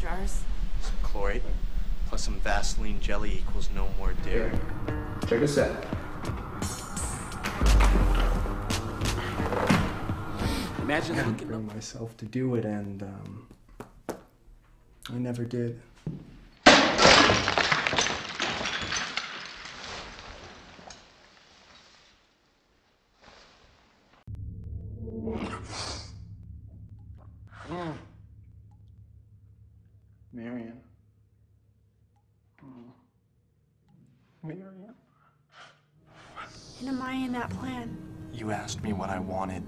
jars. Some chlorate plus some Vaseline jelly equals no more dairy. Check this out. Imagine I couldn't bring myself to do it, and I never did. Marion. Oh. Marion. And am I in that plan? You asked me what I wanted,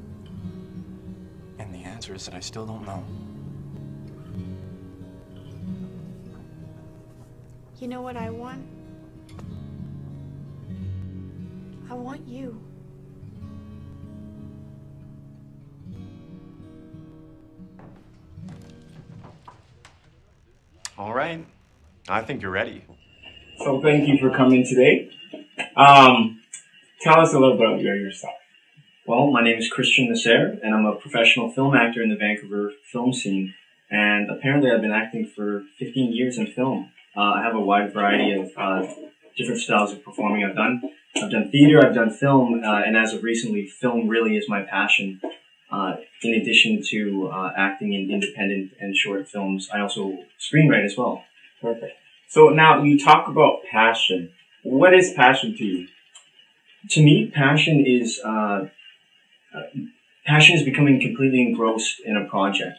and the answer is that I still don't know. You know what I want? I want you. All right. I think you're ready. So thank you for coming today. Tell us a little bit about yourself. Well, my name is Kristian Messere, and I'm a professional film actor in the Vancouver film scene. And apparently I've been acting for 15 years in film. I have a wide variety of different styles of performing I've done. I've done theater, I've done film, and as of recently, film really is my passion. In addition to acting in independent and short films, I also screenwrite as well. Perfect. So now you talk about passion. What is passion to you? To me, passion is becoming completely engrossed in a project.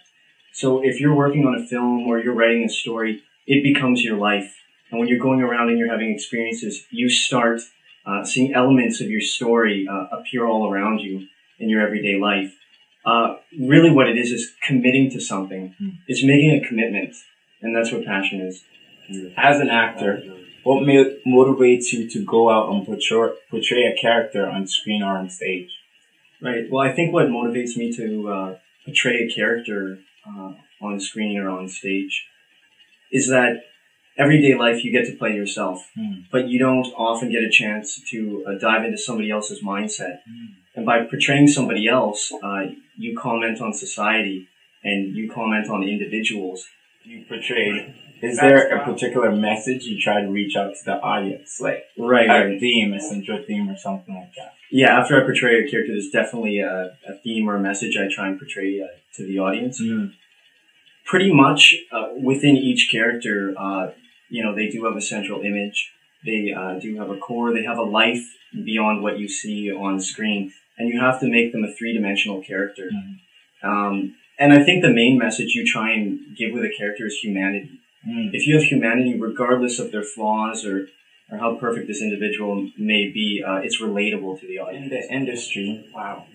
So if you're working on a film or you're writing a story, it becomes your life. And when you're going around and you're having experiences, you start seeing elements of your story appear all around you in your everyday life. Really what it is committing to something. It's making a commitment, and that's what passion is. As an actor, what motivates you to go out and portray a character on screen or on stage? Right. Well, I think what motivates me to portray a character on screen or on stage is that everyday life you get to play yourself, but you don't often get a chance to dive into somebody else's mindset. And by portraying somebody else, you comment on society and you comment on individuals. You portray. Is there a particular message you try to reach out to the audience, like a theme, a central theme, or something like that? Yeah, after I portray a character, there's definitely a theme or a message I try and portray to the audience. Pretty much within each character, they do have a central image. They do have a core. They have a life beyond what you see on screen, and you have to make them a three-dimensional character. And I think the main message you try and give with a character is humanity. If you have humanity, regardless of their flaws or how perfect this individual may be, it's relatable to the audience. In the industry, wow,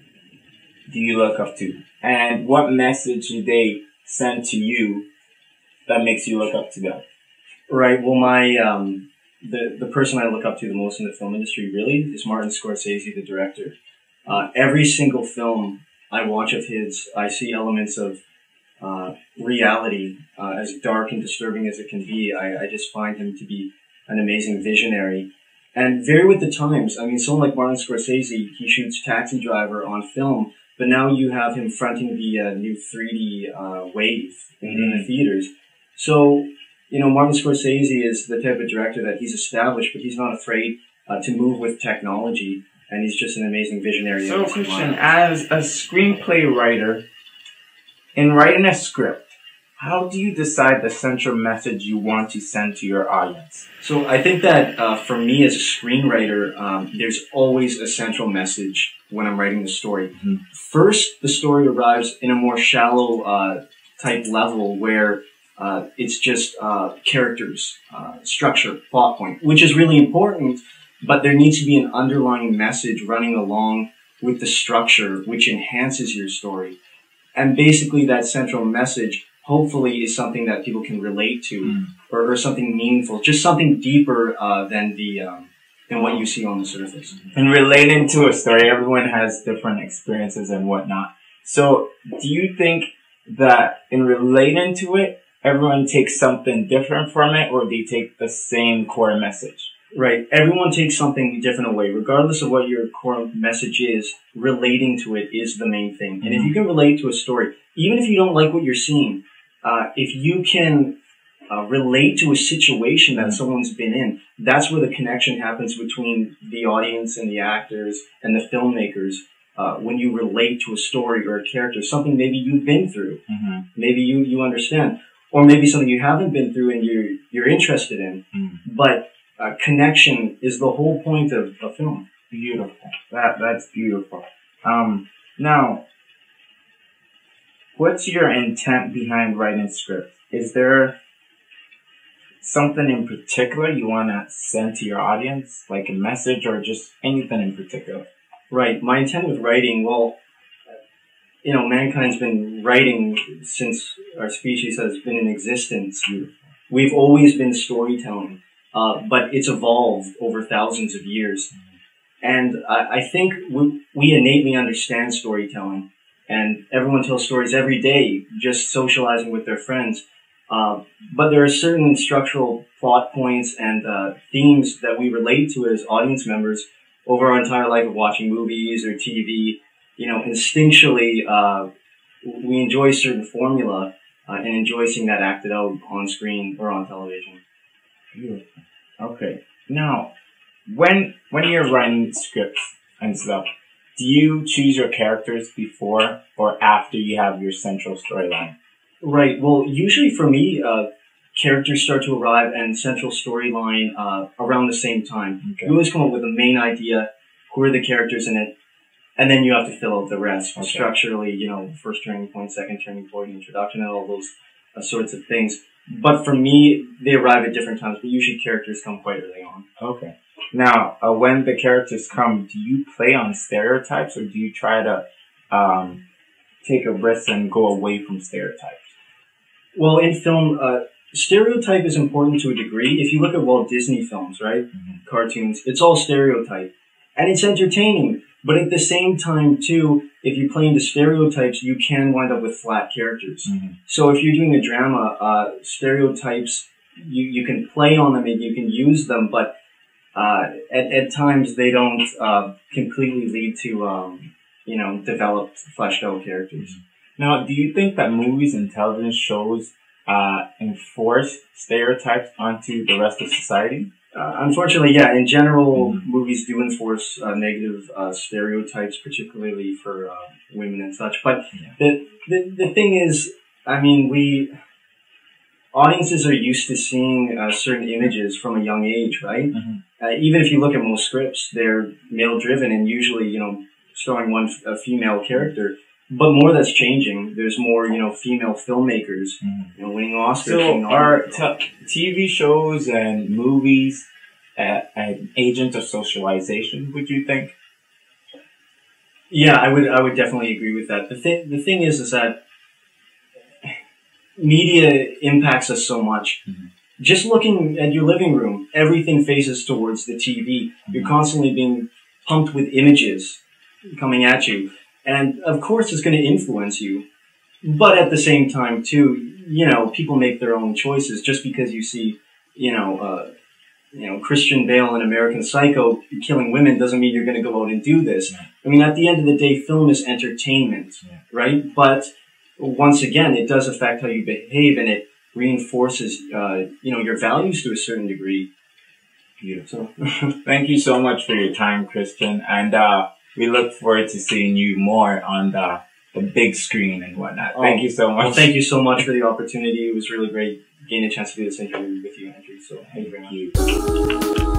do you look up to? And what message do they send to you that makes you look up to them? Right. Well, the person I look up to the most in the film industry really is Martin Scorsese, the director. Every single film I watch of his, I see elements of reality, as dark and disturbing as it can be. I just find him to be an amazing visionary and very with the times. I mean, someone like Martin Scorsese, he shoots Taxi Driver on film, but now you have him fronting the new 3D wave in the theaters. So, Martin Scorsese is the type of director that he's established, but he's not afraid to move with technology, and he's just an amazing visionary. So, Kristian, as a screenplay writer, in writing a script, how do you decide the central message you want to send to your audience? So I think that for me as a screenwriter, there's always a central message when I'm writing the story. First, the story arrives in a more shallow type level where it's just characters, structure, plot point, which is really important, but there needs to be an underlying message running along with the structure, which enhances your story. And basically that central message, hopefully, is something that people can relate to, or something meaningful, just something deeper than what you see on the surface. And relating to a story, everyone has different experiences and whatnot. So do you think that in relating to it, everyone takes something different from it, or they take the same core message? Right. Everyone takes something different away. Regardless of what your core message is, relating to it is the main thing. And if you can relate to a story, even if you don't like what you're seeing, if you can relate to a situation that someone's been in. That's where the connection happens between the audience and the actors and the filmmakers. When you relate to a story or a character, something maybe you've been through, maybe you understand, or maybe something you haven't been through and you're interested in. But connection is the whole point of a film. Beautiful. That's beautiful. Now, what's your intent behind writing scripts? Is there something in particular you want to send to your audience, like a message or just anything in particular? Right. My intent with writing, well, mankind's been writing since our species has been in existence. We've always been storytelling, but it's evolved over thousands of years. And I think we innately understand storytelling, and everyone tells stories every day, just socializing with their friends. But there are certain structural plot points and themes that we relate to as audience members over our entire life of watching movies or TV. Instinctually, we enjoy certain formula and enjoy seeing that acted out on screen or on television. Beautiful. Okay. Now, when you're writing scripts and stuff, do you choose your characters before or after you have your central storyline? Right. Well, usually for me, characters start to arrive and central storyline around the same time. Okay. You always come up with a main idea, who are the characters in it, and then you have to fill out the rest. Okay. Structurally, first turning point, second turning point, introduction, and all those sorts of things. But for me, they arrive at different times, but usually characters come quite early on. Okay. Now, when the characters come, do you play on stereotypes or do you try to take a risk and go away from stereotypes? Well, in film, stereotype is important to a degree. If you look at Walt Disney films, right? Cartoons, it's all stereotype. And it's entertaining. But at the same time, too, if you play into stereotypes, you can wind up with flat characters. So if you're doing a drama, stereotypes, you can play on them and you can use them, but at times they don't completely lead to, developed, fleshed out characters. Now, do you think that movies and television shows enforce stereotypes onto the rest of society? Unfortunately, yeah. In general, movies do enforce negative stereotypes, particularly for women and such. But the thing is, audiences are used to seeing certain images from a young age, right? Even if you look at most scripts, they're male-driven and usually, starring a female character. But more that's changing. There's more, female filmmakers, winning Oscars. So are TV shows and movies an agent of socialization, would you think? Yeah, I would definitely agree with that. The thing is that media impacts us so much. Just looking at your living room, everything faces towards the TV. You're constantly being pumped with images coming at you. And of course it's going to influence you. But at the same time too, people make their own choices. Just because you see, Christian Bale in American Psycho killing women doesn't mean you're going to go out and do this. At the end of the day, film is entertainment, right? But once again, it does affect how you behave and it reinforces, your values to a certain degree. Beautiful. Thank you so much for your time, Kristian. And, we look forward to seeing you more on the big screen and whatnot. Thank you so much. Well, thank you so much for the opportunity. It was really great getting a chance to do this interview with you, Andrew. So thank you very much.